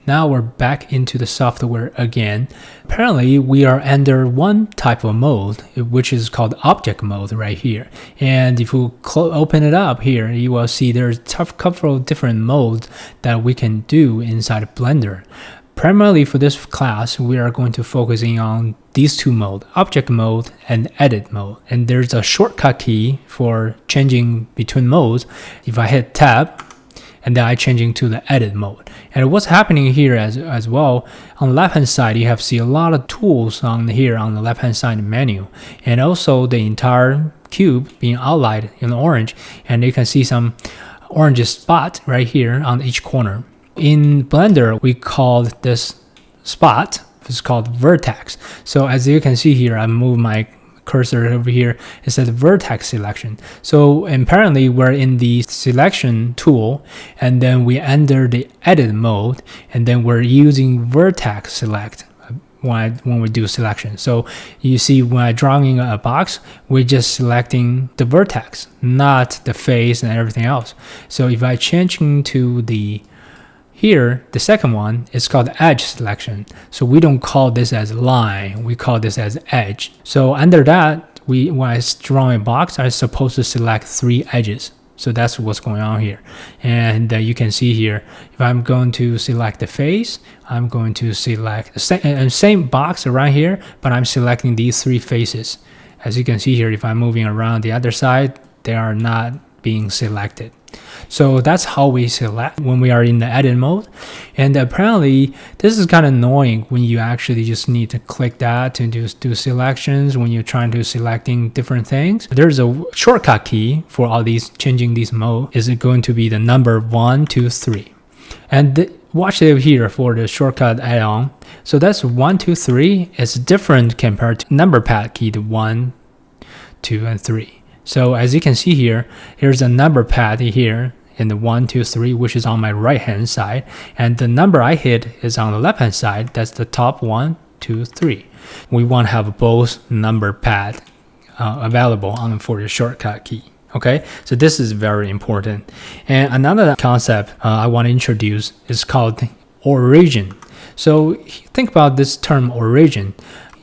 Now we're back into the software again. Apparently, we are under one type of mode, which is called object mode right here. And if we open it up here, you will see there's a couple of different modes that we can do inside Blender. Primarily for this class, we are going to focusing on these two modes, object mode and edit mode. And there's a shortcut key for changing between modes. If I hit tab, and then I changing to the edit mode. And what's happening here as well, on the left hand side, you have see a lot of tools on here on the left hand side menu, and also the entire cube being outlined in orange, and you can see some orange spot right here on each corner. In Blender, we call this spot, it's called vertex. So as you can see here, I move my cursor over here, it says vertex selection. So apparently we're in the selection tool, and then we enter the edit mode, and then we're using vertex select when we do selection. So you see when I'm drawing a box, we're just selecting the vertex, not the face and everything else. So if I change to the here, the second one is called edge selection. So we don't call this as line, we call this as edge. So under that, when I draw a box, I'm supposed to select 3 edges. So that's what's going on here. And you can see here, if I'm going to select the face, I'm going to select the same box around here, but I'm selecting these 3 faces. As you can see here, if I'm moving around the other side, they are not being selected. So that's how we select when we are in the edit mode. And apparently this is kind of annoying when you actually just need to click that to do selections when you're trying to selecting different things. There's a shortcut key for all these changing these mode. Is it going to be the number 1, 2, 3? And watch it here for the shortcut add-on. So that's 1, 2, 3. It's different compared to number pad key, the 1, 2, and 3. So as you can see here, here's a number pad here in the 1, 2, 3, which is on my right hand side, and the number I hit is on the left hand side. That's the top 1, 2, 3. We want to have both number pad available for your shortcut key. Okay, so this is very important. And another concept I want to introduce is called origin. So think about this term origin.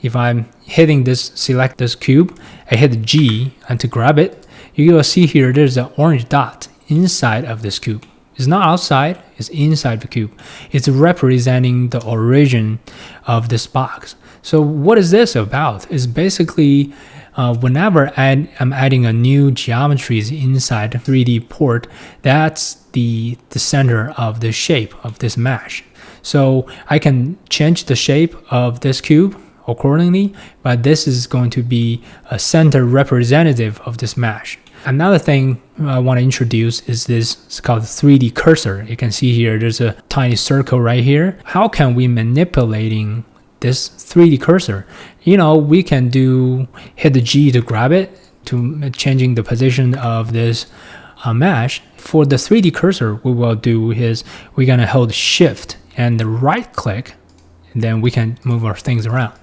If I'm hitting this, select this cube, I hit G and to grab it, you will see here there's an orange dot inside of this cube. It's not outside, it's inside the cube. It's representing the origin of this box. So what is this about? It's basically whenever I'm adding a new geometries inside the 3D port, that's the center of the shape of this mesh. So I can change the shape of this cube accordingly, but this is going to be a center representative of this mesh. Another thing I want to introduce is this, it's called 3D cursor. You can see here, there's a tiny circle right here. How can we manipulating this 3D cursor? You know, we can hit the G to grab it, to changing the position of this mesh. For the 3D cursor, what we'll do is we're gonna hold Shift and the right click, and then we can move our things around.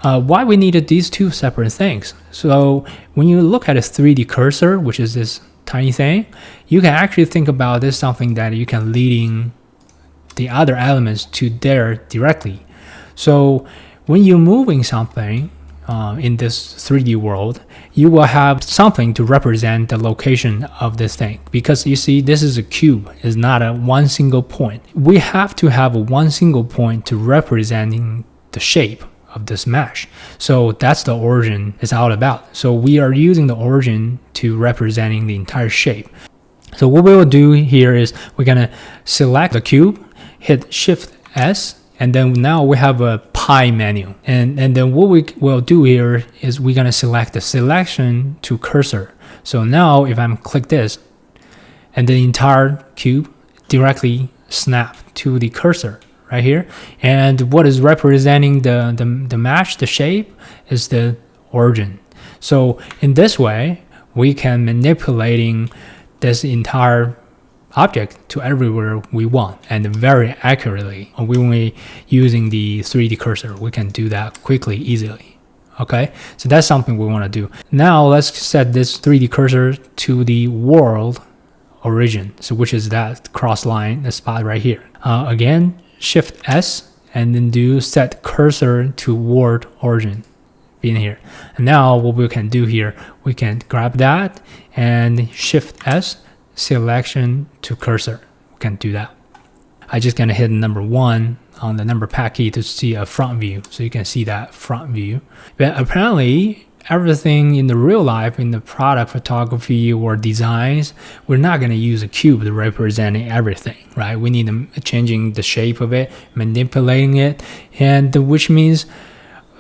Why we needed these two separate things? So when you look at a 3D cursor, which is this tiny thing, you can actually think about this something that you can leading the other elements to there directly. So when you're moving something in this 3D world, you will have something to represent the location of this thing. Because you see, this is a cube, it's not a one single point. We have to have a one single point to representing the shape of this mesh. So that's the origin is all about. So we are using the origin to representing the entire shape. So what we will do here is we're gonna select the cube, hit Shift S, and then now we have a pie menu. And then what we will do here is we're gonna select the selection to cursor. So now if I'm click this, and the entire cube directly snap to the cursor right here, and what is representing the mesh, the shape, is the origin. So in this way, we can manipulating this entire object to everywhere we want, and very accurately. When we using the 3D cursor, we can do that quickly, easily. Okay, so that's something we want to do. Now let's set this 3D cursor to the world origin, so which is that cross line, the spot right here. Again, Shift S and then do set cursor toward origin in here. And now what we can do here, we can grab that and Shift S, selection to cursor. We can do that. I just gonna hit number 1 on the number pad key to see a front view, so you can see that front view. But apparently everything in the real life, in the product photography or designs, we're not going to use a cube to represent everything, right? We need changing the shape of it, manipulating it, and which means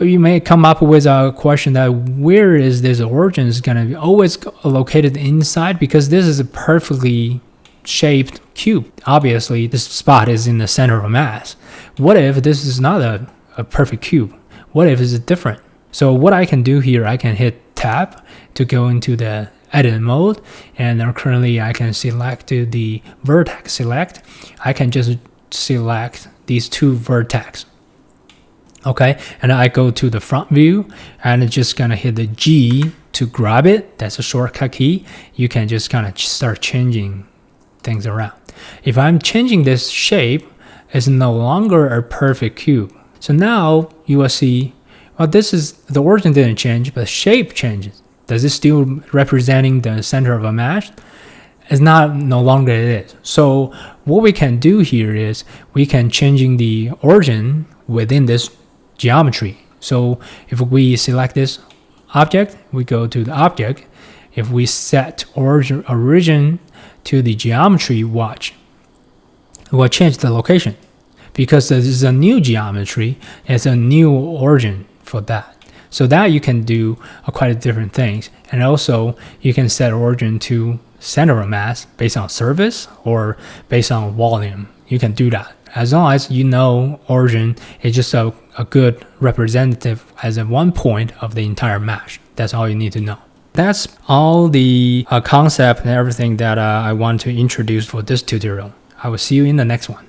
you may come up with a question that where is this origin is going to be always located inside, because this is a perfectly shaped cube. Obviously, this spot is in the center of mass. What if this is not a perfect cube? What if it's different? So what I can do here, I can hit tab to go into the edit mode, and then currently I can select the vertex select. I can just select these 2 vertex. Okay, and I go to the front view and it's just gonna hit the G to grab it. That's a shortcut key. You can just kind of start changing things around. If I'm changing this shape, it's no longer a perfect cube. So now you will see, well, this is the origin didn't change, but the shape changes. Does it still representing the center of a mesh? It's not, no longer it is. So what we can do here is we can changing the origin within this geometry. So if we select this object, we go to the object. If we set origin to the geometry, watch, it will change the location because this is a new geometry. It's a new origin for that. So that you can do quite different things. And also you can set origin to center of mass based on surface or based on volume. You can do that. As long as you know origin is just a good representative as a one point of the entire mesh. That's all you need to know. That's all the concept and everything that I want to introduce for this tutorial. I will see you in the next one.